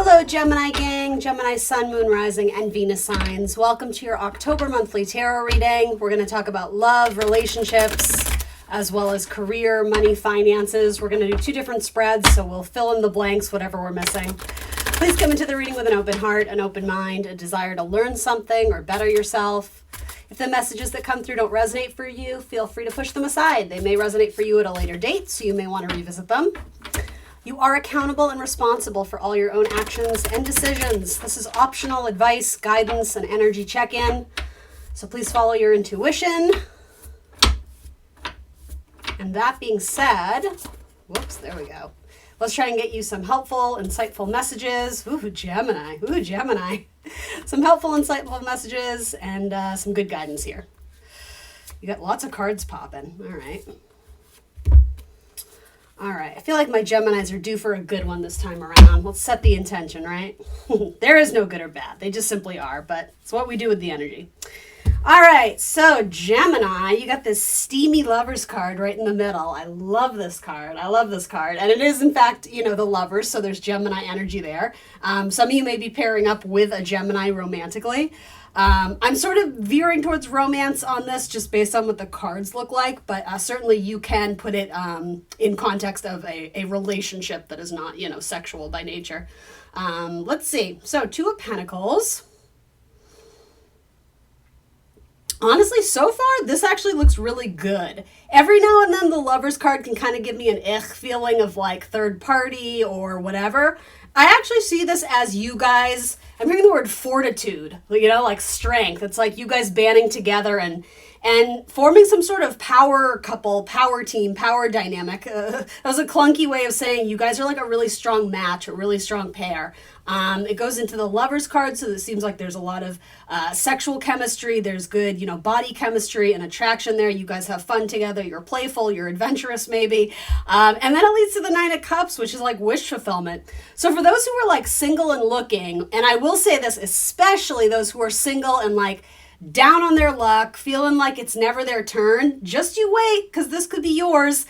Hello, Gemini gang, Gemini Sun, Moon, Rising, and Venus signs. Welcome to your October monthly tarot reading. We're going to talk about love, relationships, as well as career, money, finances. We're going to do two different spreads, so we'll fill in the blanks, whatever we're missing. Please come into the reading with an open heart, an open mind, a desire to learn something or better yourself. If the messages that come through don't resonate for you, feel free to push them aside. They may resonate for you at a later date, so you may want to revisit them. You are accountable and responsible for all your own actions and decisions. This is optional advice, guidance, and energy check-in. So please follow your intuition. And that being said, whoops, there we go. Let's try and get you some helpful, insightful messages. Ooh, Gemini. Ooh, Gemini. Some helpful, insightful messages and some good guidance here. You got lots of cards popping. All right. All right, I feel like my Geminis are due for a good one this time around. Let's set the intention, right? There is no good or bad. They just simply are, but it's what we do with the energy. All right, so Gemini, you got this steamy lovers card right in the middle. I love this card. I love this card. And it is, in fact, you know, the lovers, so there's Gemini energy there. Some of you may be pairing up with a Gemini romantically. I'm sort of veering towards romance on this just based on what the cards look like, but certainly you can put it in context of a relationship that is not, you know, sexual by nature. Let's see. So Two of Pentacles. Honestly, so far, this actually looks really good. Every now and then the Lovers card can kind of give me an feeling of like third party or whatever. I actually see this as you guys, I'm hearing the word fortitude, you know, like strength. It's like you guys banding together and forming some sort of power couple, power team, power dynamic. That was a clunky way of saying you guys are like a really strong match, a really strong pair. It goes into the Lovers card, so it seems like there's a lot of sexual chemistry. There's good, you know, body chemistry and attraction there. You guys have fun together. You're playful. You're adventurous, maybe. And then it leads to the Nine of Cups, which is like wish fulfillment. So for those who are like single and looking, and I will say this, especially those who are single and like down on their luck, feeling like it's never their turn, just you wait, because this could be yours.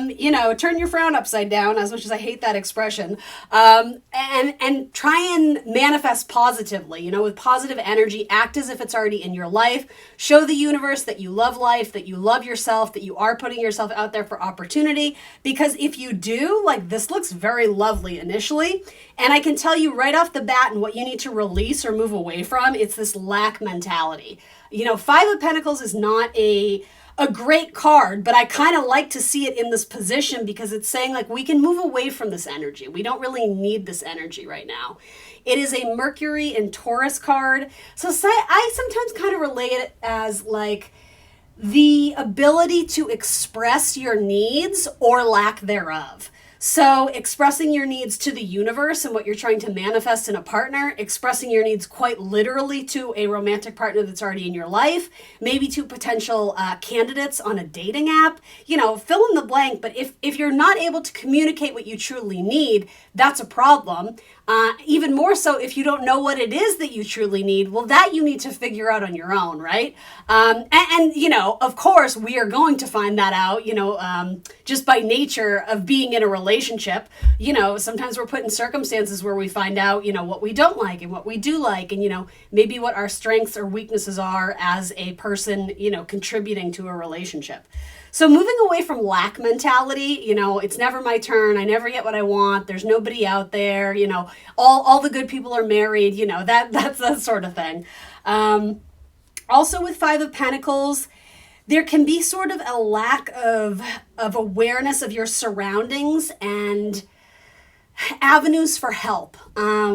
You know, turn your frown upside down, as much as I hate that expression, and try and manifest positively, you know, with positive energy. Act as if it's already in your life. Show the universe that you love life, that you love yourself, that you are putting yourself out there for opportunity, because if you do, like, this looks very lovely initially, and I can tell you right off the bat, and what you need to release or move away from, it's this lack mentality. You know, Five of Pentacles is not a great card, but I kind of like to see it in this position because it's saying like we can move away from this energy. We don't really need this energy right now. It is a Mercury and Taurus card. So I sometimes kind of relate it as like the ability to express your needs or lack thereof. So expressing your needs to the universe and what you're trying to manifest in a partner, expressing your needs quite literally to a romantic partner that's already in your life, maybe to potential candidates on a dating app, you know, fill in the blank. But if you're not able to communicate what you truly need, that's a problem. Even more so if you don't know what it is that you truly need, well, that you need to figure out on your own, right? And you know, of course, we are going to find that out, you know, just by nature of being in a relationship. You know, sometimes we're put in circumstances where we find out, you know, what we don't like and what we do like, and, you know, maybe what our strengths or weaknesses are as a person, you know, contributing to a relationship. So moving away from lack mentality, you know, it's never my turn. I never get what I want. There's nobody out there, you know, all the good people are married, you know, that's that sort of thing. Also with Five of Pentacles, there can be sort of a lack of awareness of your surroundings and avenues for help.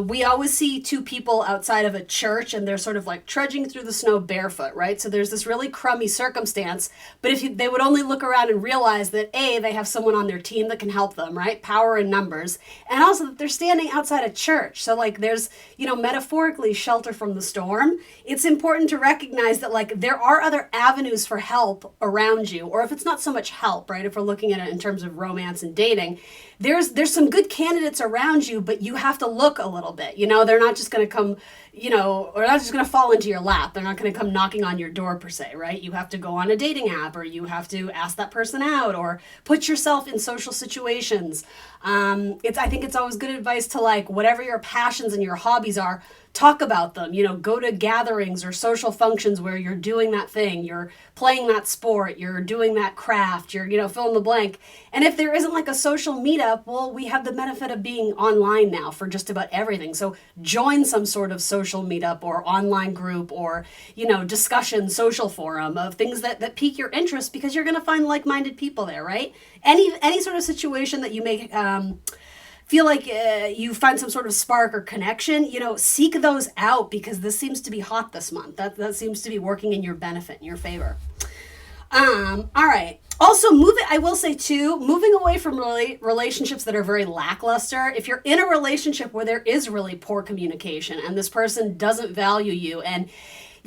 We always see two people outside of a church and they're sort of like trudging through the snow barefoot, right? So there's this really crummy circumstance, but if they would only look around and realize that A, they have someone on their team that can help them, right? Power in numbers. And also that they're standing outside a church. So like there's, you know, metaphorically shelter from the storm. It's important to recognize that like there are other avenues for help around you, or if it's not so much help, right? If we're looking at it in terms of romance and dating, there's some good candidates around you, but you have to look a little bit. You know, they're not just going to come, or not just going to fall into your lap. They're not going to come knocking on your door per se, right? You have to go on a dating app, or you have to ask that person out, or put yourself in social situations. I think it's always good advice to, like, whatever your passions and your hobbies are, talk about them. Go to gatherings or social functions where you're doing that thing, you're playing that sport, you're doing that craft, you're, fill in the blank. And if there isn't like a social meetup, well, we have the benefit of being online now for just about everything. So join some sort of social meetup or online group or, discussion, social forum of things that pique your interest, because you're going to find like-minded people there, right? Any sort of situation that you may feel like you find some sort of spark or connection, seek those out, because this seems to be hot this month. That seems to be working in your benefit, in your favor. All right. Also, I will say too, moving away from relationships that are very lackluster. If you're in a relationship where there is really poor communication and this person doesn't value you, and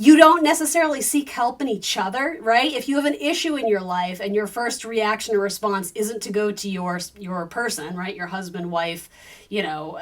you don't necessarily seek help in each other, right? If you have an issue in your life and your first reaction or response isn't to go to your person, right? Your husband, wife,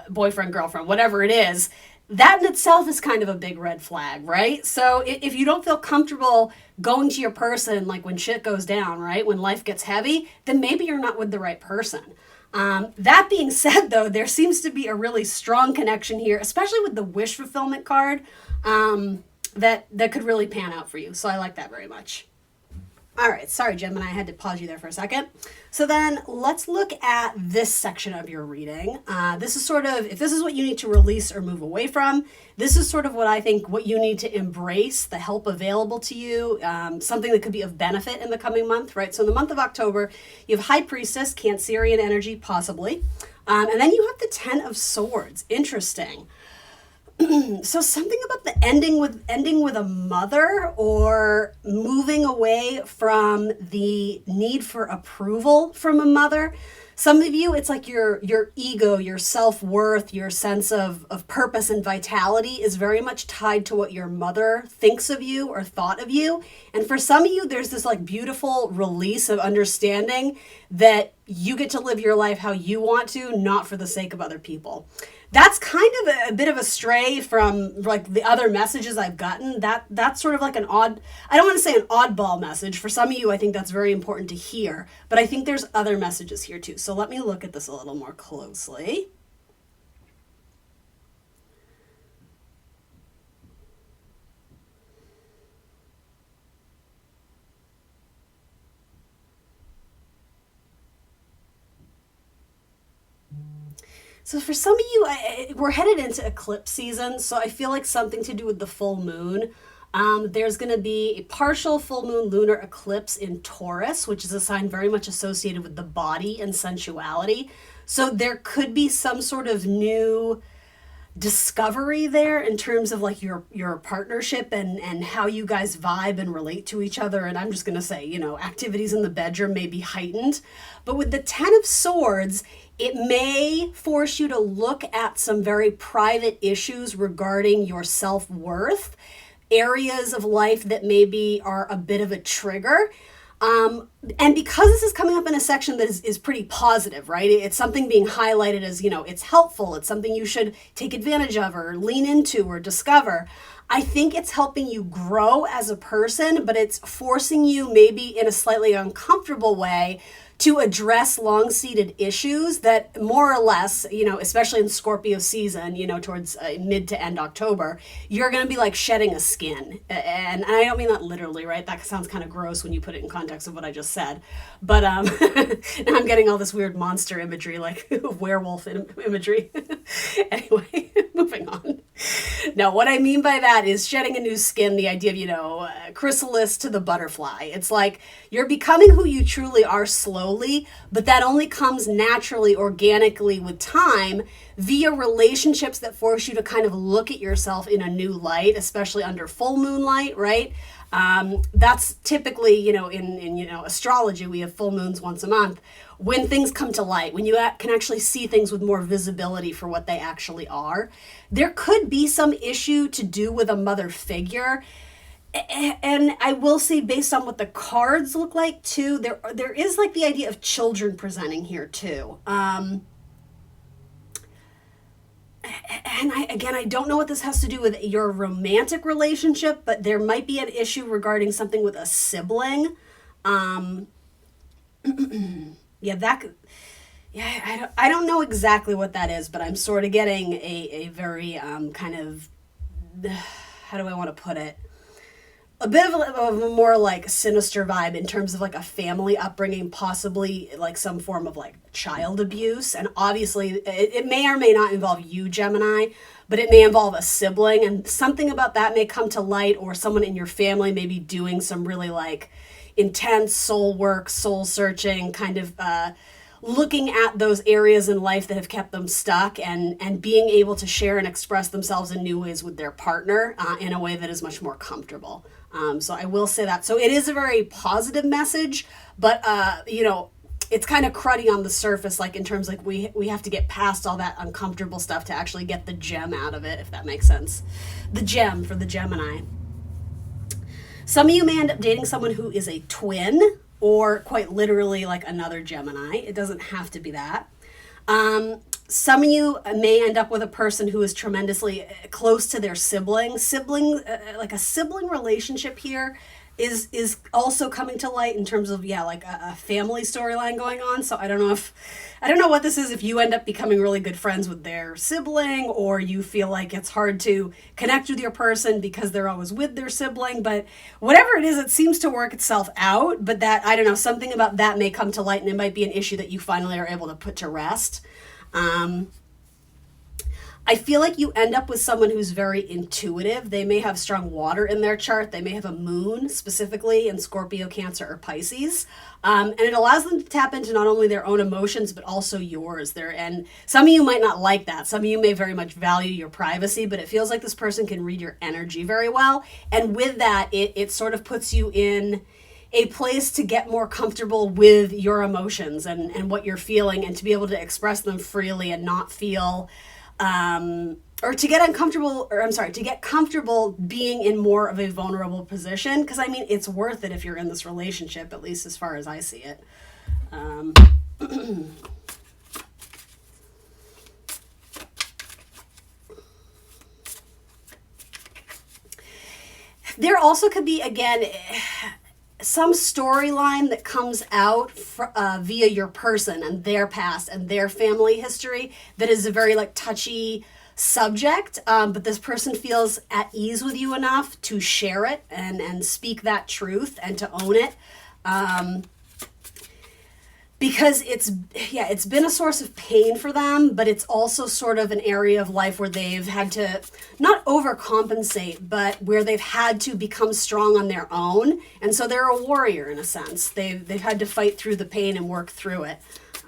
boyfriend, girlfriend, whatever it is, that in itself is kind of a big red flag, right? So if you don't feel comfortable going to your person, like when shit goes down, right? When life gets heavy, then maybe you're not with the right person. That being said, though, there seems to be a really strong connection here, especially with the wish fulfillment card. That could really pan out for you. So I like that very much. All right. Sorry, Gemini, I had to pause you there for a second. So then let's look at this section of your reading. This is sort of, if this is what you need to release or move away from, this is sort of what I think what you need to embrace, the help available to you, something that could be of benefit in the coming month, right? So in the month of October, you have High Priestess, Cancerian energy, possibly. And then you have the Ten of Swords. Interesting. So something about the ending with a mother, or moving away from the need for approval from a mother. Some of you, it's like your ego, your self-worth, your sense of purpose and vitality is very much tied to what your mother thinks of you or thought of you. And for some of you, there's this like beautiful release of understanding that you get to live your life how you want to, not for the sake of other people. That's kind of a bit of a stray from like the other messages I've gotten. That's sort of like an odd, I don't want to say an oddball message. For some of you, I think that's very important to hear, but I think there's other messages here too. So let me look at this a little more closely. So for some of you, we're headed into eclipse season, so I feel like something to do with the full moon. There's going to be a partial full moon lunar eclipse in Taurus, which is a sign very much associated with the body and sensuality. So there could be some sort of new discovery there in terms of like your partnership and how you guys vibe and relate to each other. And I'm just going to say, activities in the bedroom may be heightened. But with the Ten of Swords, it may force you to look at some very private issues regarding your self-worth, areas of life that maybe are a bit of a trigger. And because this is coming up in a section that is pretty positive, right? It's something being highlighted as, it's helpful. It's something you should take advantage of or lean into or discover. I think it's helping you grow as a person, but it's forcing you maybe in a slightly uncomfortable way to address long-seated issues that more or less, especially in Scorpio season, towards mid to end October, you're going to be like shedding a skin. And I don't mean that literally, right? That sounds kind of gross when you put it in context of what I just said. But now I'm getting all this weird monster imagery, like werewolf imagery. Anyway, moving on. Now, what I mean by that is shedding a new skin, the idea of, chrysalis to the butterfly. It's like you're becoming who you truly are slowly, but that only comes naturally, organically with time via relationships that force you to kind of look at yourself in a new light, especially under full moonlight, right? That's typically, in astrology, we have full moons once a month. When things come to light, when you can actually see things with more visibility for what they actually are, there could be some issue to do with a mother figure. And I will say, based on what the cards look like too, there is like the idea of children presenting here too. and I don't know what this has to do with your romantic relationship, but there might be an issue regarding something with a sibling. Um, yeah, I don't know exactly what that is, but I'm sort of getting a very kind of, how do I want to put it? A bit of a more like sinister vibe in terms of like a family upbringing, possibly like some form of like child abuse. And obviously it may or may not involve you, Gemini, but it may involve a sibling, and something about that may come to light, or someone in your family may be doing some really like intense soul work, soul searching, kind of looking at those areas in life that have kept them stuck, and being able to share and express themselves in new ways with their partner in a way that is much more comfortable. So I will say that. So it is a very positive message, but it's kind of cruddy on the surface, like in terms like we have to get past all that uncomfortable stuff to actually get the gem out of it, if that makes sense. The gem for the Gemini. Some of you may end up dating someone who is a twin, or quite literally like another Gemini. It doesn't have to be that. Some of you may end up with a person who is tremendously close to their sibling. Like a sibling relationship here is also coming to light in terms of, like a family storyline going on. So I don't know what this is, if you end up becoming really good friends with their sibling, or you feel like it's hard to connect with your person because they're always with their sibling. But whatever it is, it seems to work itself out. But that, I don't know, something about that may come to light, and it might be an issue that you finally are able to put to rest. I feel like you end up with someone who's very intuitive. They may have strong water in their chart. They may have a moon specifically in Scorpio, Cancer, or Pisces. And it allows them to tap into not only their own emotions, but also yours. And some of you might not like that. Some of you may very much value your privacy, but it feels like this person can read your energy very well. And with that, it sort of puts you in a place to get more comfortable with your emotions and what you're feeling, and to be able to express them freely and not feel or to get comfortable being in more of a vulnerable position. Because I mean, it's worth it if you're in this relationship, at least as far as I see it. There also could be, again, some storyline that comes out via your person and their past and their family history that is a very like touchy subject, but this person feels at ease with you enough to share it and speak that truth and to own it. Because it's been a source of pain for them, but it's also sort of an area of life where they've had to not overcompensate, but where they've had to become strong on their own. And so they're a warrior in a sense. They've had to fight through the pain and work through it.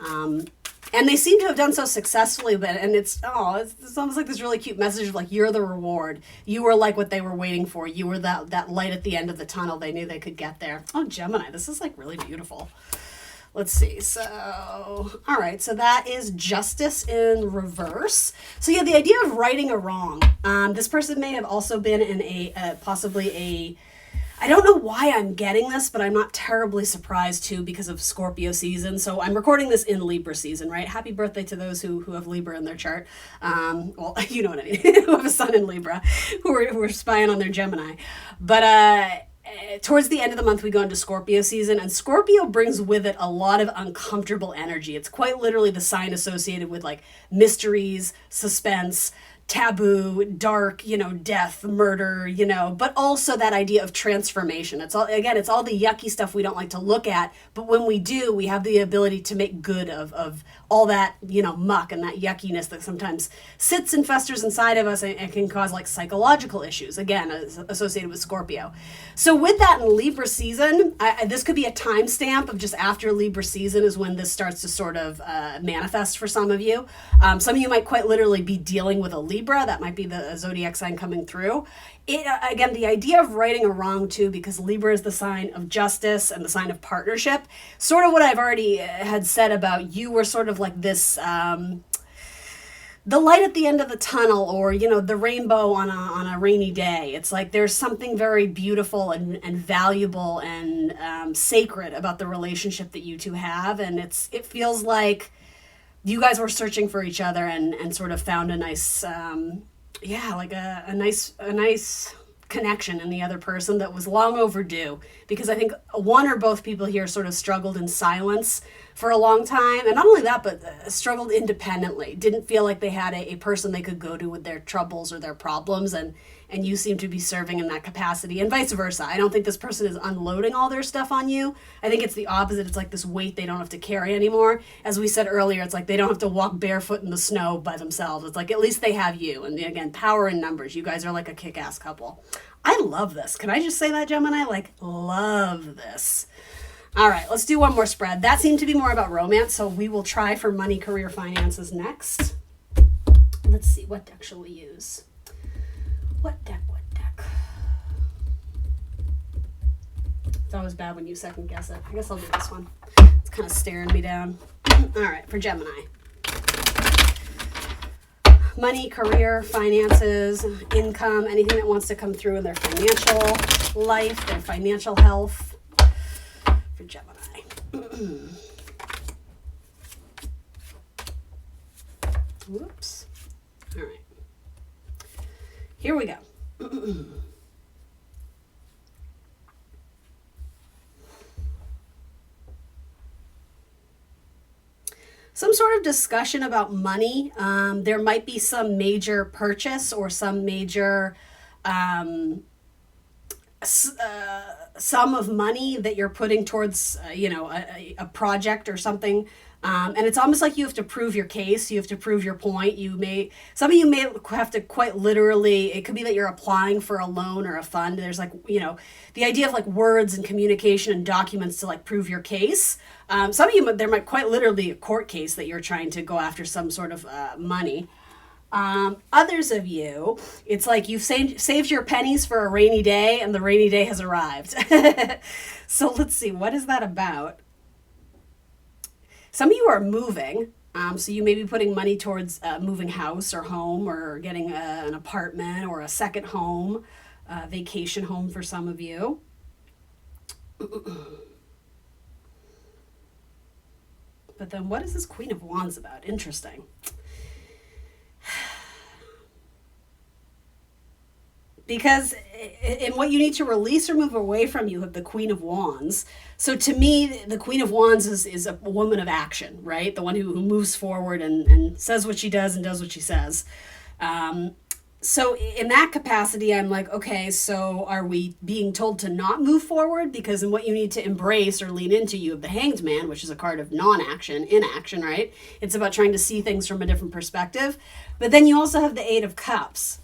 And they seem to have done so successfully, and it's almost like this really cute message of like, you're the reward. You were like what they were waiting for. You were that light at the end of the tunnel. They knew they could get there. Oh, Gemini, this is like really beautiful. Let's see. So, all right. So that is Justice in reverse. So yeah, the idea of righting a wrong. This person may have also been in I don't know why I'm getting this, but I'm not terribly surprised too, because of Scorpio season. So I'm recording this in Libra season, right? Happy birthday to those who have Libra in their chart. Well, you know what I mean, who have a sun in Libra, who are spying on their Gemini. But, towards the end of the month, we go into Scorpio season, and Scorpio brings with it a lot of uncomfortable energy. It's quite literally the sign associated with like mysteries, suspense, taboo, dark, death, murder, but also that idea of transformation. It's all the yucky stuff we don't like to look at, but when we do, we have the ability to make good of all that, muck and that yuckiness that sometimes sits and festers inside of us and can cause like psychological issues, again, associated with Scorpio. So with that in Libra season, this could be a timestamp of just after Libra season is when this starts to sort of manifest for some of you. Some of you might quite literally be dealing with a Libra. That might be the zodiac sign coming through. Again, the idea of righting a wrong too, because Libra is the sign of justice and the sign of partnership. Sort of what I've already had said about you were sort of like this, the light at the end of the tunnel, or, the rainbow on a rainy day. It's like there's something very beautiful and valuable and sacred about the relationship that you two have. And it feels like you guys were searching for each other and sort of found a nice, like a nice connection in the other person that was long overdue, because I think one or both people here sort of struggled in silence for a long time, and not only that, but struggled independently, didn't feel like they had a person they could go to with their troubles or their problems, and you seem to be serving in that capacity, and vice versa. I don't think this person is unloading all their stuff on you. I think it's the opposite. It's like this weight they don't have to carry anymore. As we said earlier, it's like they don't have to walk barefoot in the snow by themselves. It's like at least they have you. And again, power in numbers. You guys are like a kick-ass couple. I love this. Can I just say that, Gemini? Like, love this. All right, let's do one more spread. That seemed to be more about romance, so we will try for money, career, finances next. Let's see, what deck shall we use? What deck? It's always bad when you second guess it. I guess I'll do this one. It's kind of staring me down. All right, for Gemini. Money, career, finances, income, anything that wants to come through in their financial life, their financial health. For Gemini. Whoops. All right. Here we go. Some sort of discussion about money. There might be some major purchase or some major sum of money that you're putting towards, a project or something. And it's almost like you have to prove your case. You have to prove your point. Some of you may have to quite literally, it could be that you're applying for a loan or a fund. There's like, the idea of like words and communication and documents to like prove your case. Some of you, there might quite literally be a court case that you're trying to go after some sort of money. Others of you, it's like you've saved your pennies for a rainy day and the rainy day has arrived. So let's see, what is that about? Some of you are moving, so you may be putting money towards moving house or home, or getting an apartment or a second home, vacation home for some of you. But then what is this Queen of Wands about? Interesting. Because in what you need to release or move away from, you have the Queen of Wands. So to me, the Queen of Wands is a woman of action, right? The one who moves forward and says what she does and does what she says. So in that capacity, I'm like, okay, so are we being told to not move forward? Because in what you need to embrace or lean into, you have the Hanged Man, which is a card of non-action, inaction, right? It's about trying to see things from a different perspective. But then you also have the Eight of Cups.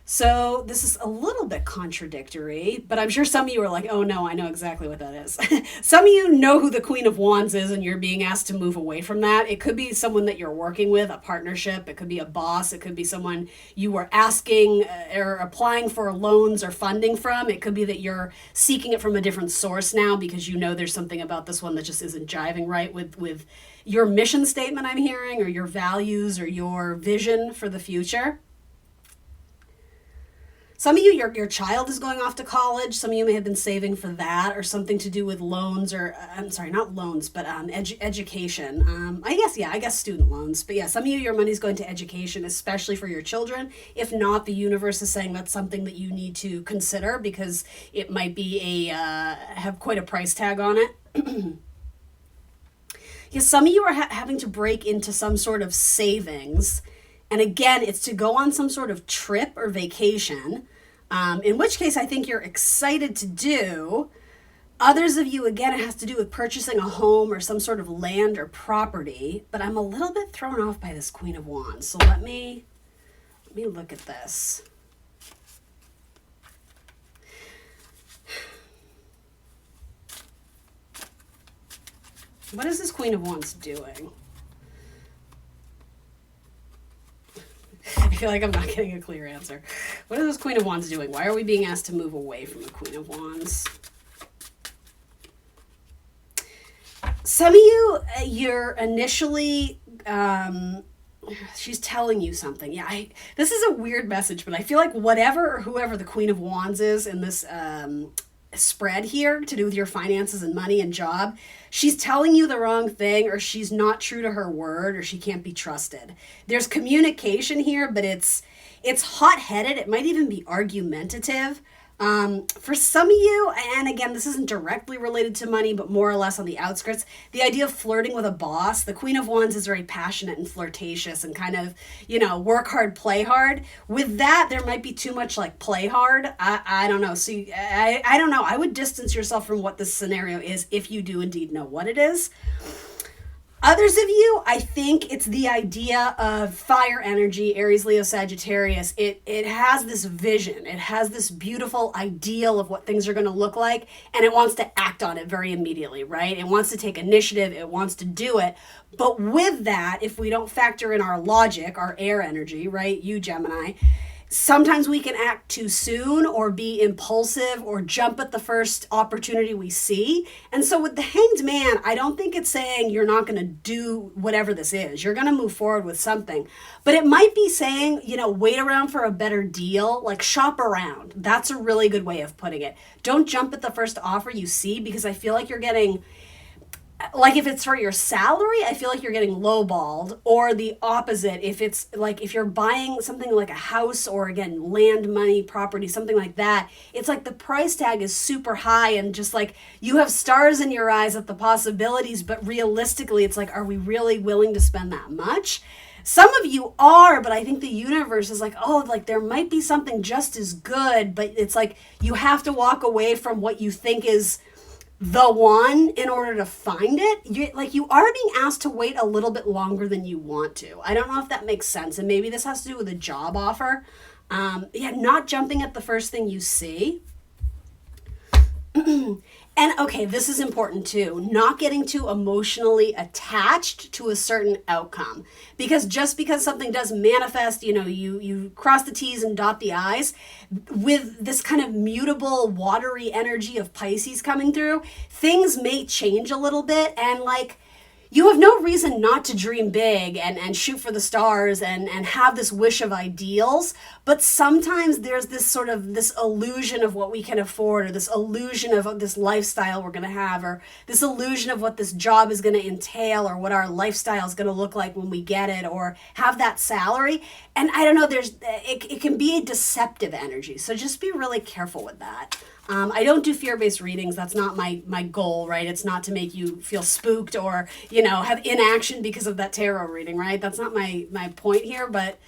So this is a little bit contradictory, but I'm sure some of you are like, oh no, I know exactly what that is. Some of you know who the Queen of Wands is and you're being asked to move away from that. It could be someone that you're working with, a partnership. It could be a boss. It could be someone you were asking or applying for loans or funding from. It could be that you're seeking it from a different source now because you know there's something about this one that just isn't jiving right with your mission statement, I'm hearing, or your values or your vision for the future. Some of you, your child is going off to college. Some of you may have been saving for that, or something to do with loans, or I'm sorry, not loans, but education. I guess student loans. But yeah, some of you, your money's going to education, especially for your children. If not, the universe is saying that's something that you need to consider because it might be have quite a price tag on it. Yeah, some of you are having to break into some sort of savings. And again, it's to go on some sort of trip or vacation, in which case I think you're excited to do. Others of you, again, it has to do with purchasing a home or some sort of land or property. But I'm a little bit thrown off by this Queen of Wands. So let me look at this. What is this Queen of Wands doing? I feel like I'm not getting a clear answer. What is this Queen of Wands doing? Why are we being asked to move away from the Queen of Wands? Some of you, you're initially, she's telling you something. Yeah, this is a weird message, but I feel like whatever or whoever the Queen of Wands is in this spread here to do with your finances and money and job, she's telling you the wrong thing, or she's not true to her word, or she can't be trusted. There's communication here, but it's hot-headed. It might even be argumentative. For some of you, and again, this isn't directly related to money, but more or less on the outskirts, the idea of flirting with a boss. The Queen of Wands is very passionate and flirtatious and kind of, work hard, play hard. With that, there might be too much like play hard. I don't know. So I don't know. I would distance yourself from what this scenario is if you do indeed know what it is. Others of you, I think it's the idea of fire energy, Aries, Leo, Sagittarius. It has this vision. It has this beautiful ideal of what things are going to look like, and it wants to act on it very immediately, right? It wants to take initiative. It wants to do it. But with that, if we don't factor in our logic, our air energy, right, you Gemini, sometimes we can act too soon or be impulsive or jump at the first opportunity we see. And so with the Hanged Man, I don't think it's saying you're not going to do whatever this is. You're going to move forward with something. But it might be saying, wait around for a better deal, like shop around. That's a really good way of putting it. Don't jump at the first offer you see, because I feel like you're getting... Like if it's for your salary, I feel like you're getting lowballed, or the opposite. If it's like, if you're buying something like a house or again, land, money, property, something like that, it's like the price tag is super high and just like you have stars in your eyes at the possibilities, but realistically it's like, are we really willing to spend that much? Some of you are, but I think the universe is like, oh, like there might be something just as good, but it's like you have to walk away from what you think is the one in order to find it. You are being asked to wait a little bit longer than you want to. I don't know if that makes sense. And maybe this has to do with a job offer. Not jumping at the first thing you see. And okay, this is important too. Not getting too emotionally attached to a certain outcome. Because just because something does manifest, you cross the T's and dot the I's, with this kind of mutable, watery energy of Pisces coming through, things may change a little bit, and you have no reason not to dream big and shoot for the stars and have this wish of ideals. But sometimes there's this illusion of what we can afford, or this illusion of this lifestyle we're going to have, or this illusion of what this job is going to entail, or what our lifestyle is going to look like when we get it, or have that salary. And I don't know, it can be a deceptive energy. So just be really careful with that. I don't do fear-based readings. That's not my goal, right? It's not to make you feel spooked or, have inaction because of that tarot reading, right? That's not my point here, but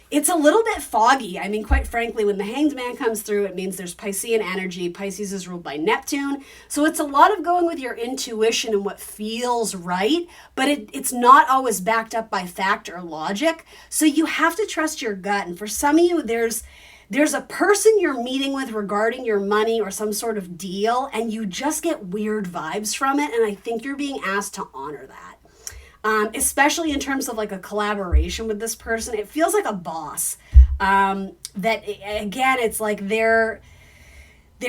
it's a little bit foggy. I mean, quite frankly, when the Hanged Man comes through, it means there's Piscean energy. Pisces is ruled by Neptune. So it's a lot of going with your intuition and what feels right, but it's not always backed up by fact or logic. So you have to trust your gut. And for some of you, there's a person you're meeting with regarding your money or some sort of deal, and you just get weird vibes from it. And I think you're being asked to honor that. Especially in terms of like a collaboration with this person. It feels like a boss. That again, it's like they're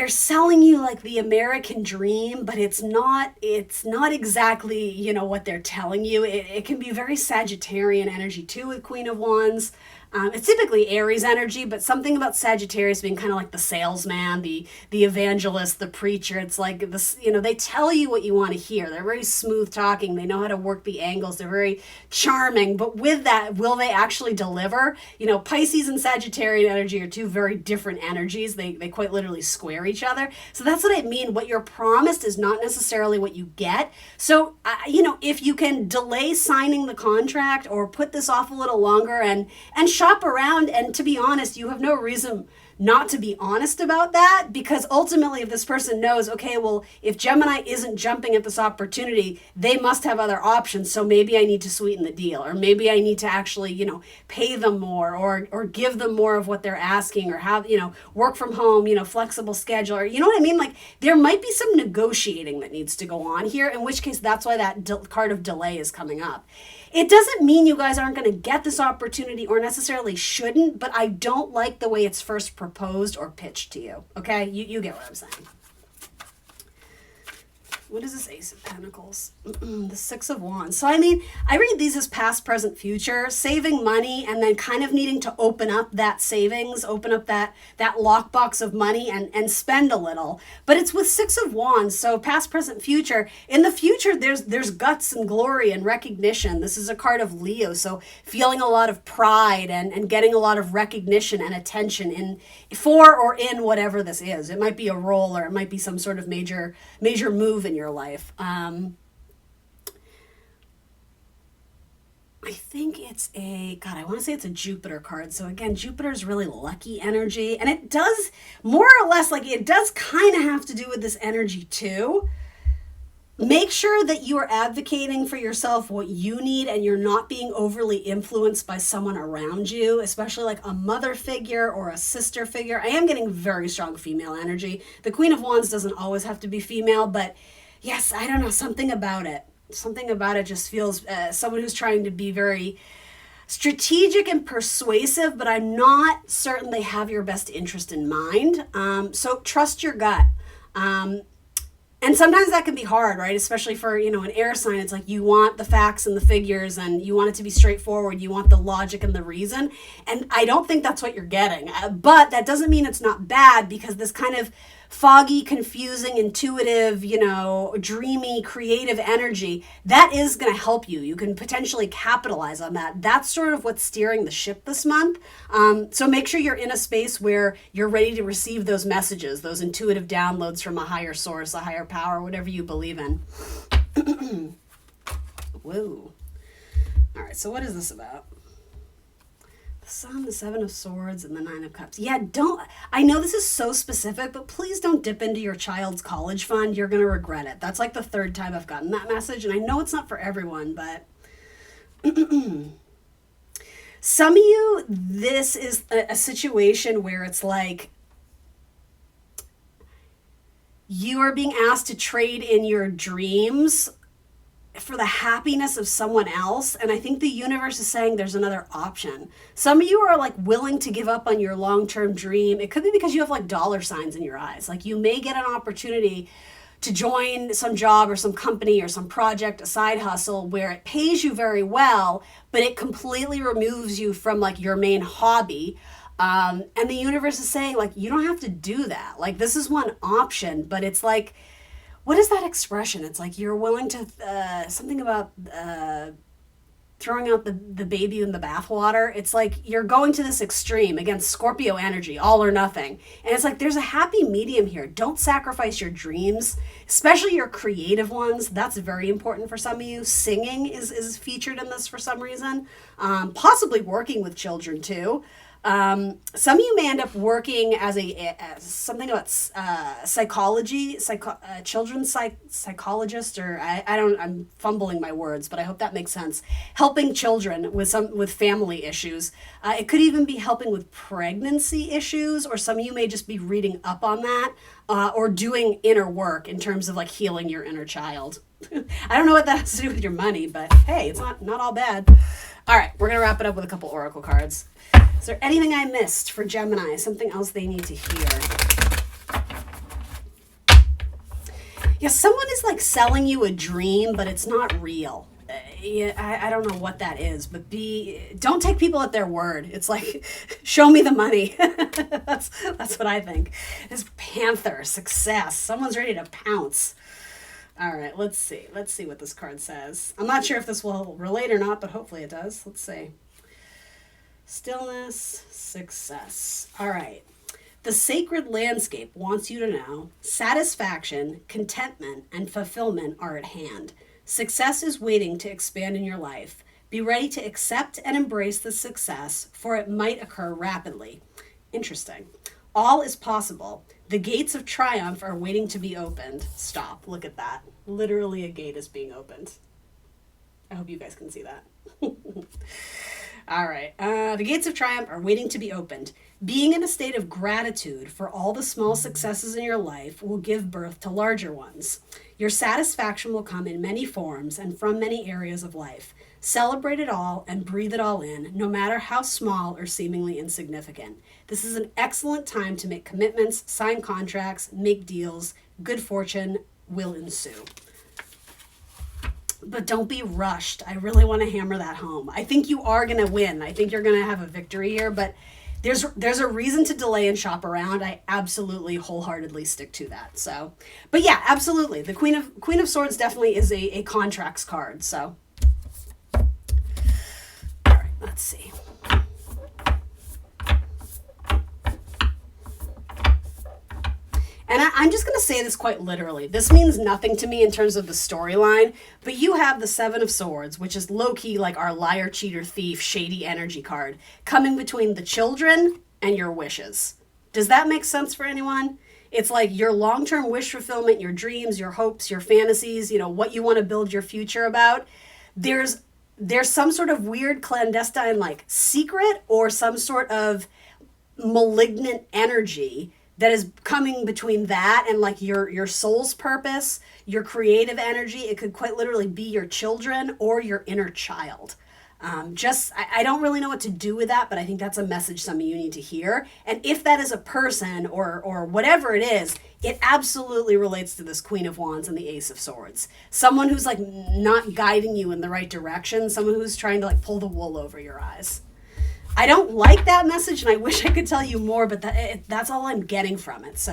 selling you like the American dream, but it's not exactly, what they're telling you. It can be very Sagittarian energy too with Queen of Wands. It's typically Aries energy, but something about Sagittarius being kind of like the salesman, the evangelist, the preacher. It's like this, they tell you what you want to hear. They're very smooth talking. They know how to work the angles. They're very charming. But with that, will they actually deliver? Pisces and Sagittarian energy are two very different energies. They quite literally square each other. So that's what I mean. What you're promised is not necessarily what you get. So, if you can delay signing the contract or put this off a little longer and shop around, and to be honest, you have no reason not to be honest about that, because ultimately if this person knows, okay, well, if Gemini isn't jumping at this opportunity, they must have other options, so maybe I need to sweeten the deal, or maybe I need to actually, pay them more, or give them more of what they're asking, or have, work from home, flexible schedule, or you know what I mean? Like there might be some negotiating that needs to go on here, in which case that's why that card of delay is coming up. It doesn't mean you guys aren't going to get this opportunity or necessarily shouldn't, but I don't like the way it's first proposed or pitched to you. Okay? You get what I'm saying. What is this Ace of Pentacles? The Six of Wands. So, I mean, I read these as past, present, future, saving money and then kind of needing to open up that savings, open up that lockbox of money and spend a little. But it's with Six of Wands, so past, present, future. In the future, there's guts and glory and recognition. This is a card of Leo, so feeling a lot of pride and getting a lot of recognition and attention for or in whatever this is. It might be a role or it might be some sort of major move in your life. I think it's I want to say it's a Jupiter card. So again, Jupiter is really lucky energy, and it does more or less, like, it does kind of have to do with this energy too. Make sure that you are advocating for yourself what you need and you're not being overly influenced by someone around you, especially like a mother figure or a sister figure. I am getting very strong female energy. The Queen of Wands doesn't always have to be female, but yes, I don't know, something about it just feels someone who's trying to be very strategic and persuasive, but I'm not certain they have your best interest in mind. So trust your gut. And sometimes that can be hard, right? Especially for, an air sign. It's like you want the facts and the figures and you want it to be straightforward. You want the logic and the reason. And I don't think that's what you're getting. But that doesn't mean it's not bad, because this kind of foggy, confusing, intuitive, dreamy, creative energy, that is going to help you. You can potentially capitalize on that. That's sort of what's steering the ship this month. So make sure you're in a space where you're ready to receive those messages, those intuitive downloads from a higher source, a higher power, whatever you believe in. Whoa. All right, so what is this about? The Sun, the Seven of Swords, and the Nine of Cups. Yeah, I know this is so specific, but please don't dip into your child's college fund. You're going to regret it. That's like the third time I've gotten that message, and I know it's not for everyone, but some of you, this is a situation where it's like you are being asked to trade in your dreams for the happiness of someone else. And I think the universe is saying there's another option. Some of you are like willing to give up on your long-term dream. It could be because you have like dollar signs in your eyes. Like you may get an opportunity to join some job or some company or some project, a side hustle where it pays you very well, but it completely removes you from like your main hobby. And the universe is saying like, you don't have to do that. Like this is one option, but it's like, what is that expression? It's like you're willing to, something about throwing out the baby in the bathwater. It's like you're going to this extreme, against Scorpio energy, all or nothing. And it's like there's a happy medium here. Don't sacrifice your dreams, especially your creative ones. That's very important for some of you. Singing is featured in this for some reason. Possibly working with children too. Some of you may end up working as something about psychology, children's psychologist, or I'm fumbling my words, but I hope that makes sense. Helping children with family issues. It could even be helping with pregnancy issues, or some of you may just be reading up on that, or doing inner work in terms of like healing your inner child. I don't know what that has to do with your money, but hey, it's not all bad. All right, we're going to wrap it up with a couple oracle cards. Is there anything I missed for Gemini? Something else they need to hear? Yeah, someone is like selling you a dream, but it's not real. I don't know what that is, but don't take people at their word. It's like, show me the money. That's what I think. This Panther, success. Someone's ready to pounce. All right, let's see. Let's see what this card says. I'm not sure if this will relate or not, but hopefully it does. Let's see. Stillness, success. All right. The sacred landscape wants you to know satisfaction, contentment, and fulfillment are at hand. Success is waiting to expand in your life. Be ready to accept and embrace the success, for it might occur rapidly. Interesting. All is possible. The gates of triumph are waiting to be opened. Stop. Look at that. Literally a gate is being opened. I hope you guys can see that. All right. The gates of triumph are waiting to be opened. Being in a state of gratitude for all the small successes in your life will give birth to larger ones. Your satisfaction will come in many forms and from many areas of life. Celebrate it all and breathe it all in, no matter how small or seemingly insignificant. This is an excellent time to make commitments, sign contracts, make deals. Good fortune will ensue. But don't be rushed. I really want to hammer that home. I think you are going to win. I think you're going to have a victory here, but there's a reason to delay and shop around. I absolutely wholeheartedly stick to that. So, but yeah, absolutely. The Queen of Swords definitely is a contracts card. So, all right, let's see. And I'm just going to say this quite literally. This means nothing to me in terms of the storyline, but you have the Seven of Swords, which is low-key like our liar, cheater, thief, shady energy card, coming between the children and your wishes. Does that make sense for anyone? It's like your long-term wish fulfillment, your dreams, your hopes, your fantasies, you know, what you want to build your future about. There's some sort of weird clandestine like secret or some sort of malignant energy that is coming between that and like your soul's purpose, your creative energy. It could quite literally be your children or your inner child. I don't really know what to do with that, but I think that's a message some of you need to hear. And if that is a person or whatever it is, it absolutely relates to this Queen of Wands and the Ace of Swords. Someone who's like not guiding you in the right direction, someone who's trying to like pull the wool over your eyes. I don't like that message, and I wish I could tell you more, but that's all I'm getting from it. So,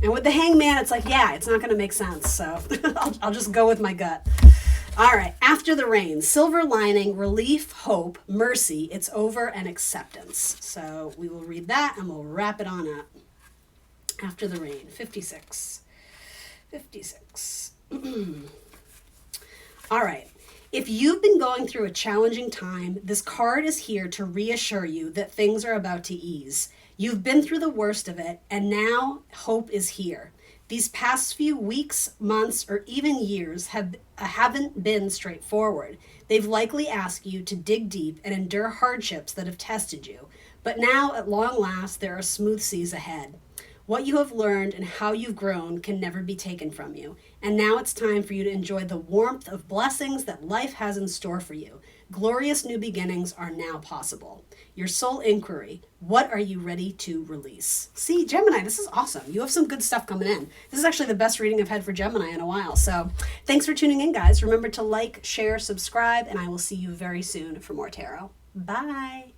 and with the Hangman, it's like, yeah, it's not going to make sense. So I'll just go with my gut. All right. After the rain, silver lining, relief, hope, mercy, it's over, and acceptance. So we will read that, and we'll wrap it on up. After the rain, 56. 56. All right. If you've been going through a challenging time, this card is here to reassure you that things are about to ease. You've been through the worst of it, and now hope is here. These past few weeks, months, or even years haven't been straightforward. They've likely asked you to dig deep and endure hardships that have tested you. But now, at long last, there are smooth seas ahead. What you have learned and how you've grown can never be taken from you. And now it's time for you to enjoy the warmth of blessings that life has in store for you. Glorious new beginnings are now possible. Your soul inquiry. What are you ready to release? See, Gemini, this is awesome. You have some good stuff coming in. This is actually the best reading I've had for Gemini in a while. So thanks for tuning in, guys. Remember to like, share, subscribe, and I will see you very soon for more tarot. Bye.